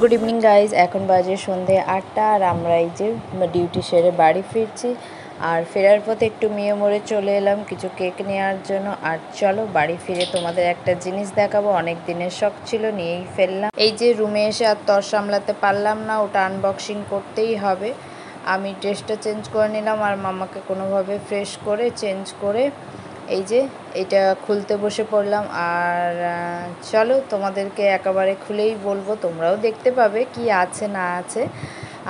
Good evening guys, এখন বাজে সন্ধে 8টা আর আমরা এই যে ডিউটি সেরে বাড়ি ফিরছি। আর ফেরার পথে একটু মেয়ে মোড়ে চলে এলাম কিছু কেক নেওয়ার জন্য। আর চলো বাড়ি ফিরে তোমাদের একটা জিনিস দেখাবো, অনেক দিনের শখ ছিল, নিয়েই ফেললাম। এই যে রুমে এসে আর তর সামলাতে পারলাম না, ওটা আনবক্সিং করতেই হবে। আমি ড্রেসটা চেঞ্জ করে নিলাম আর মামাকে কোনোভাবে ফ্রেশ করে চেঞ্জ করে এই যে এটা খুলতে বসে পড়লাম। আর চলো তোমাদেরকে একেবারে খুলেই বলবো, তোমরাও দেখতে পাবে কি আছে না আছে।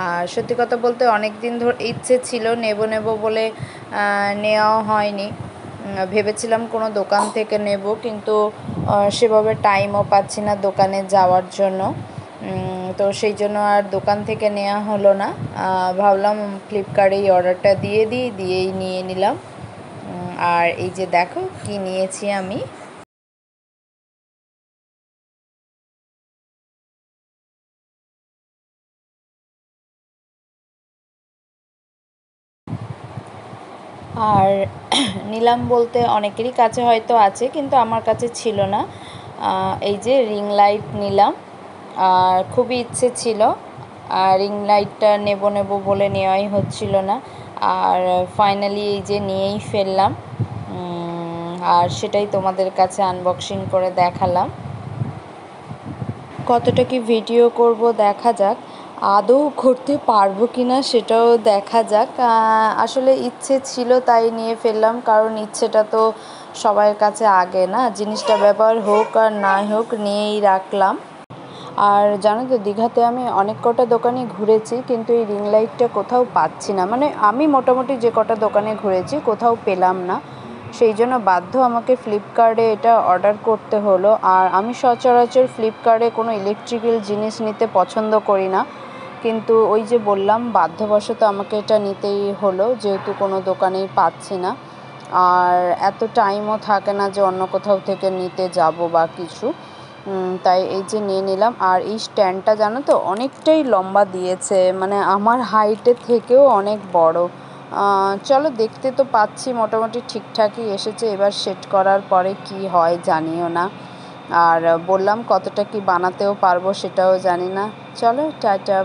আর সত্যি কথা বলতে অনেক দিন ধরে ইচ্ছে ছিল নেব বলে, নেওয়াও হয়নি। ভেবেছিলাম কোনো দোকান থেকে নেব, কিন্তু সেভাবে টাইমও পাচ্ছি না দোকানে যাওয়ার জন্য। তো সেই জন্য আর দোকান থেকে নেওয়া হলো না। ভাবলাম ফ্লিপকার্টেই অর্ডারটা দিয়েই নিয়ে নিলাম। আর এই যে দেখো কি নিয়েছি আমি। আর নিলাম বলতে অনেকেরই কাছে হয়তো আছে, কিন্তু আমার কাছে ছিল না। এই যে রিং লাইট নিলাম, আর খুবই ইচ্ছে ছিল। আর রিং লাইটটা নেব বলে নেওয়াই হচ্ছিল না। আর ফাইনালি এই যে নিয়েই ফেললাম। আর সেটাই তোমাদের কাছে আনবক্সিং করে দেখালাম। কতটা কি ভিডিও করব দেখা যাক, আদৌ করতে পারবো কি না সেটাও দেখা যাক। আসলে ইচ্ছে ছিল তাই নিয়ে ফেললাম, কারণ ইচ্ছেটা তো সবার কাছে আগে না, জিনিসটা ব্যবহার হোক আর না হোক নিয়েই রাখলাম। আর জানো তো, দীঘাতে আমি অনেক কটা দোকানে ঘুরেছি, কিন্তু এই রিং লাইটটা কোথাও পাচ্ছি না। মানে আমি মোটামুটি যে কটা দোকানে ঘুরেছি কোথাও পেলাম না, সেই জন্য বাধ্য আমাকে ফ্লিপকার্টে এটা অর্ডার করতে হলো। আর আমি সচরাচর ফ্লিপকার্টে কোনো ইলেকট্রিক্যাল জিনিস নিতে পছন্দ করি না, কিন্তু ওই যে বললাম বাধ্যবশত আমাকে এটা নিতেই হলো, যেহেতু কোনো দোকানেই পাচ্ছি না। আর এত টাইমও থাকে না যে অন্য কোথাও থেকে নিতে যাব বা কিছু, তাই এই যে নিয়ে নিলাম। আর এই স্ট্যান্ডটা জানো তো অনেকটাই লম্বা দিয়েছে, মানে আমার হাইটের থেকেও অনেক বড়। চলো দেখতে তো পাচ্ছি মোটামুটি ঠিকঠাকই এসেছে, এবার সেট করার পরে কি হয় জানিও না। আর বললাম কতটা কি বানাতেও পারবো সেটাও জানি না। চলো টাটা।